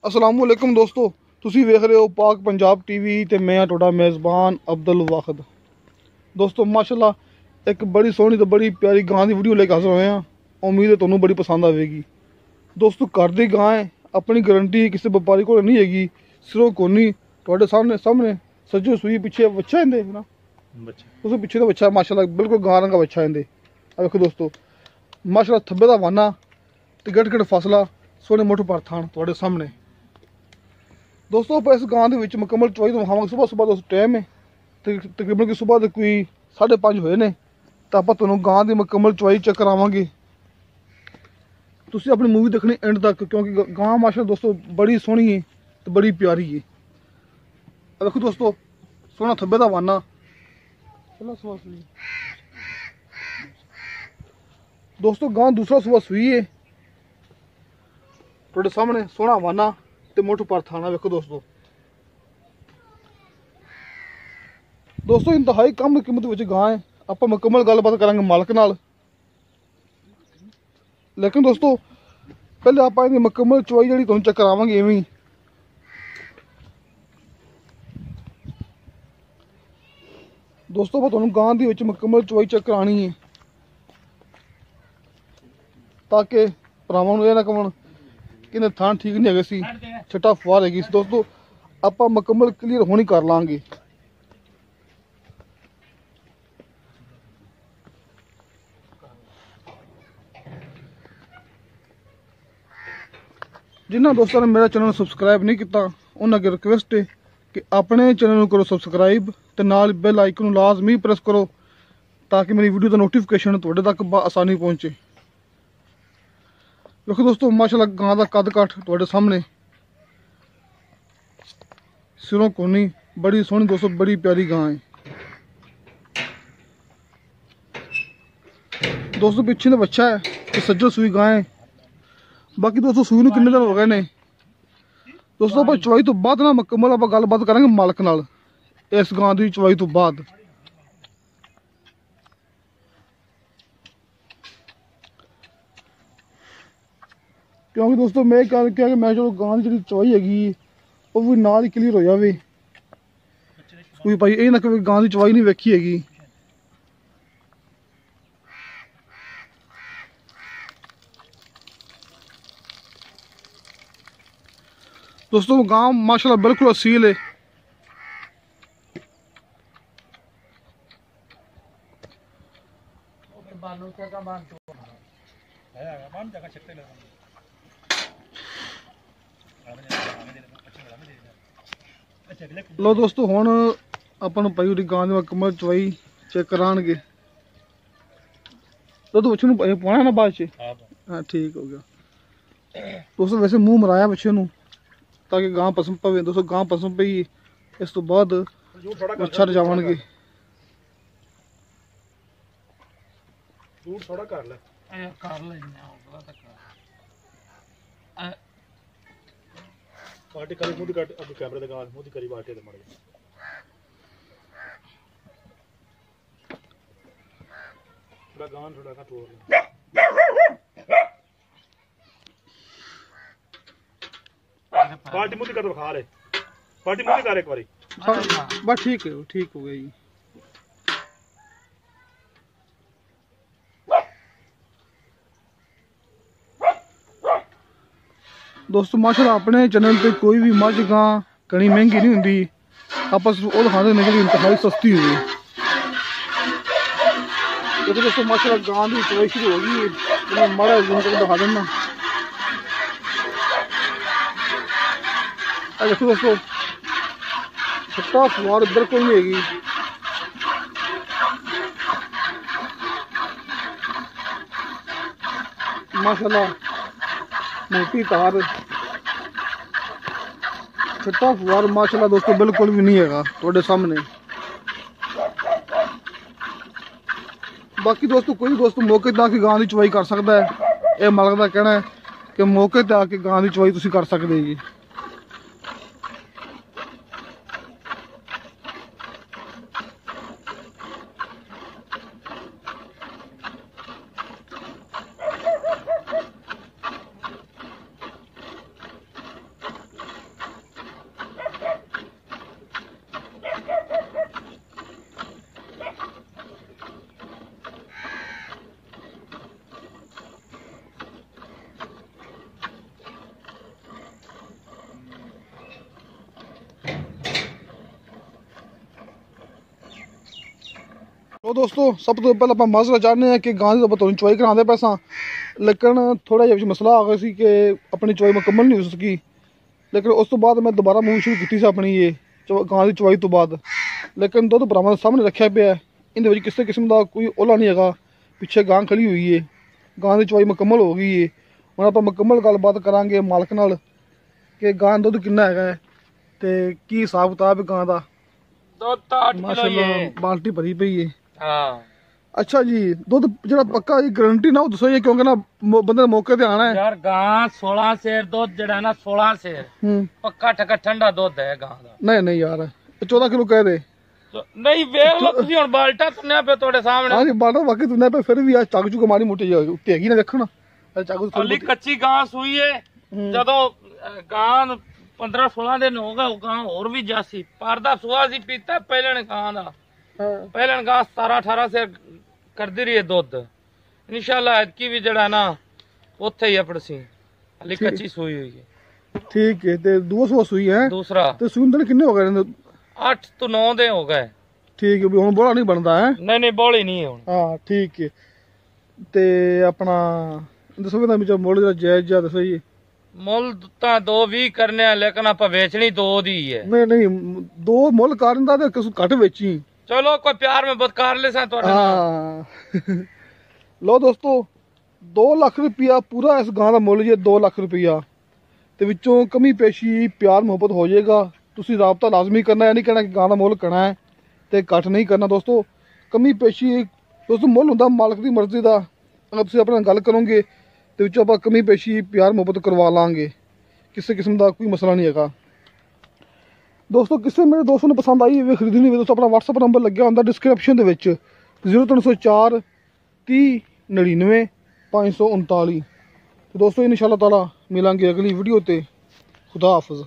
असलामुअलैकुम दोस्तों, तुसी वेख रहे हो पाक पंजाब टीवी ते मैं थोड़ा मेज़बान अब्दुल वाहिद। दोस्तों माशाल्लाह एक बड़ी सोहनी तो बड़ी प्यारी गां की वीडियो लेकर हाजिर होए हैं। उम्मीद है तुहानू बड़ी पसंद आएगी। दोस्तों घर दी गां है, अपनी गारंटी किसी व्यापारी को नहीं हैगी, सिरों कोनी थोड़े सामने सामने सज्जो सूई पिछे बच्चा इंदे ना तुम पिछे तो बच्चा माशाल्लाह बिल्कुल गां रंगा बच्चा इंदे। देखो दोस्तों माशाल्लाह थब्बे का वाना ते गट गट फासला सोने मोटे पर थान थोड़े सामने। दोस्तों आप इस गांव के मुकम्मल चवाई तो विखावांगे। सुबह सुबह दोस्तों टाइम है तकरीबन कि सुबह के कोई 5:30 होए ने तो आप तुहानू गांव की मुकम्मल चवाई चेक करावांगे। तुसीं अपनी मूवी देखनी एंड तक, क्योंकि गां माशाल्लाह दोस्तों बड़ी सोहनी है तो बड़ी प्यारी है। देखो दोस्तों सोहना थब्बे का वाना दोस्तों गां दूसरा सुबह सुई है थोड़े सामने सोहना वाना ते मोटू पर थाना। वेखो दोस्तों इंतहाई कम कीमत विच गां है। आप मुकम्मल गलबात करांगे मालक नाल, लेकिन दोस्तों पहले आप मुकम्मल चवाई जी तुहानू चेक करावांगे। इवें दोस्तों तुहानू गां दी विच मुकम्मल चवाई चेक करानी है ताकि भरावां नू ना कवन कि थान ठीक नहीं है सी छट्टा फुआर हैगी। दोस्तों आप मुकम्मल क्लीयर होनी कर लांगे। जिन्होंने दोस्तों ने मेरा चैनल सब्सक्राइब नहीं किया उन्होंने अगे रिक्वेस्ट है कि अपने चैनल करो सब्सक्राइब ते नाल बेल आइकन लाजमी प्रेस करो ताकि मेरी वीडियो का नोटिफिकेशन तुहाडे तक आसानी पहुंचे। देखो दोस्तों माशाल्लाह गां का कद काठ तुहाडे सामने, सिरों कोनी बड़ी सोहनी दोस्तों बड़ी प्यारी गां है। दोस्तों पिछे तो बच्चा है तो सज्जो सूई गां है। बाकी दोस्तों सूई नूं कितने दिन हो गए ने। दोस्तों आप चवाई तो बाद ना मुकम्मल आप गलबात करांगे मालक नाल इस गां की चवाई तो बाद। क्योंकि दोस्तों मैं क्या कि मैं जो गां की जी चवाई हैगी वो भी नाल ही क्लीयर हो जाए। कोई भाई ये ना कि गां की चवाई नहीं वेखी हैगी। दोस्तों गांव माशाल्लाह बिल्कुल असील है। लो दोस्तों हुण अपन पाई उहदी गां दी मुकम्मल चवाई चेक कराणगे। दुद्ध बच्चे नूं पाना ना बाद च। हाँ ठीक हो गया। दोस्तों वैसे मुंह मराया बच्चे नूं ताकि गां पसंद पवे। दोस्तों गां पसंद पई इस तो बाद बच्चा रजावणगे। दूर थोड़ा कर ले बाटे करी मुंह दी कट अब कैमरे दे गाल मुंह दी करी बाटे दे मड़ थोड़ा गान थोड़ा का तोड़ ले पार्टी मुंह दी कर खा ले पार्टी मुंह दी कर एक बारी बस ठीक हो गया जी। दोस्तों माशाल्लाह अपने चैनल पे कोई भी मझ गां कहीं महंगी नहीं होंगी। आप वो दिखाते हैं जी इंतहाई सस्ती हुई। देखो दोस्तों माशाल्लाह गां की चवाई शुरू हो गई है। माड़ा जूम करके दिखा देना। देखो दोस्तों छट्टा फुआर बिल्कुल नहीं हैगी। माशाल्लाह मोटी तार छट्टा फुआर माशाल्लाह दोस्तों बिल्कुल भी नहीं है थोड़े सामने। बाकी दोस्तों कोई दोस्तों मौके पर आके गां की चवाई कर सकता है। यह मालक का कहना है कि मौके पर आके गां की चवाई तुसीं कर सकते जी। तो दोस्तों सब तो पहले ਆਪਾਂ ਮਾਜ਼ਰਾ ਚਾਹੁੰਦੇ ਹਾਂ ਕਿ ਗਾਂ ਦੀ ਆਪਾਂ ਤੁਹਾਨੂੰ ਚੁਆਈ ਕਰਾਉਂਦੇ ਪੈਸਾ ਲੇਕਿਨ ਥੋੜਾ ਜਿਹਾ ਵਿੱਚ ਮਸਲਾ ਆ ਗਿਆ ਸੀ ਕਿ ਆਪਣੀ ਚੁਆਈ ਮੁਕੰਮਲ ਨਹੀਂ ਹੋ ਸਕੀ ਲੇਕਿਨ ਉਸ ਤੋਂ ਬਾਅਦ ਮੈਂ ਦੁਬਾਰਾ ਮੂਵੀ ਸ਼ੁਰੂ ਕੀਤੀ ਸੀ ਆਪਣੀ ਇਹ ਗਾਂ ਦੀ ਚੁਆਈ ਤੋਂ ਬਾਅਦ ਲੇਕਿਨ ਦੁੱਧ ਭਰਾਵਾਂ ਦੇ ਸਾਹਮਣੇ ਰੱਖਿਆ ਪਿਆ ਇਹਦੇ ਵਿੱਚ ਕਿਸੇ ਕਿਸਮ ਦਾ ਕੋਈ ਓਲਾ ਨਹੀਂ ਹੈਗਾ ਪਿੱਛੇ ਗਾਂ ਖੜੀ ਹੋਈ ਹੈ ਗਾਂ ਦੀ ਚੁਆਈ ਮੁਕੰਮਲ ਹੋ ਗਈ ਹੈ ਹੁਣ ਆਪਾਂ ਮੁਕੰਮਲ ਗੱਲਬਾਤ ਕਰਾਂਗੇ ਮਾਲਕ ਨਾਲ ਕਿ ਗਾਂ ਦੁੱਧ ਕਿੰਨਾ ਹੈਗਾ ਤੇ ਕੀ ਹਿਸਾਬ ਕਿਤਾਬ ਹੈ ਗਾਂ ਦਾ ਦੁੱਧ ਤਾਂ 8 ਕਿਲੋ ਹੀ ਹੈ ਬਾਲਟੀ ਭਰੀ ਪਈ ਹੈ ਹਾਂ अच्छा जी दुध जरा पक्का गारंटी ना हो दसो क्योंकि ना बंदे मौके ते आना है यार गां 16 सेर दुध जड़ा ना 16 सेर पक्का ठका ठंडा दुध है गां दा नहीं नहीं यार 14 किलो कह दे नहीं वेख लो तुसी हुन बाल्टा तुन्ने पे तोड़े सामने हां जी बाल्टा वाकई तुन्ने पे फिर भी आज चाक चुक मारी मोटी उत्ते हैगी ना देखो ना चाकू अली कच्ची गां सूई है जदों गां 15 16 दिन हो गए गां और भी जासी परदा सुआ सी पीता पहले गां दा पहले गां 17 18 से करदी रही है दुध इंशाल्लाह की भी जड़ा ना उत्थे ही अपड़सी अली कच्ची सूई हुई है ठीक है ते दूसरा सूई है दूसरा ते सुंदर कितने हो गए 8 तो 9 दे हो गए ठीक है हुन बोला नहीं बनदा है नहीं बोली नहीं है हुन हां ठीक है ते अपना दसो ना विच मोल जरा जायज जा दसो जी मुल ਤਾਂ 2.20 ਕਰਨੇ ਆ ਲੇਕਿन ਆਪਾਂ ਵੇਚਣੀ 2 ਦੀ ਹੈ नहीं नहीं दो मुल ਕਰਨ ਦਾ ਤੇ ਘੱਟ ਵੇਚੀ चलो कोई प्यार में बत कर ले सा लो दोस्तों 2 लाख रुपया पूरा इस गां का मुल जे 2 लाख रुपया ते विचों कमी पेशी प्यार मुहब्बत हो जाएगा तुसी राबता लाजमी करना है नहीं कहना कि गां का मुल करना है ते घट नहीं करना दोस्तों कमी पेशी दोस्तों मुल हुंदा मालक की मर्जी का अगर तुसी अपने गल करोगे तो विचों आपां कमी पेशी प्यार मुहब्बत करवा लांगे किसी किस्म का कोई मसला नहीं है दोस्तों किसी मेरे दोस्तों ने पसंद आई वे खरीदनी होवे दोस्तों अपना व्हाट्सएप नंबर लग्या होंदा डिस्क्रिप्शन दे विच 0304 30 99 539 तो दोस्तों इंशाअल्लाह ताला मिलांगे अगली वीडियो ते खुदा हाफिज़।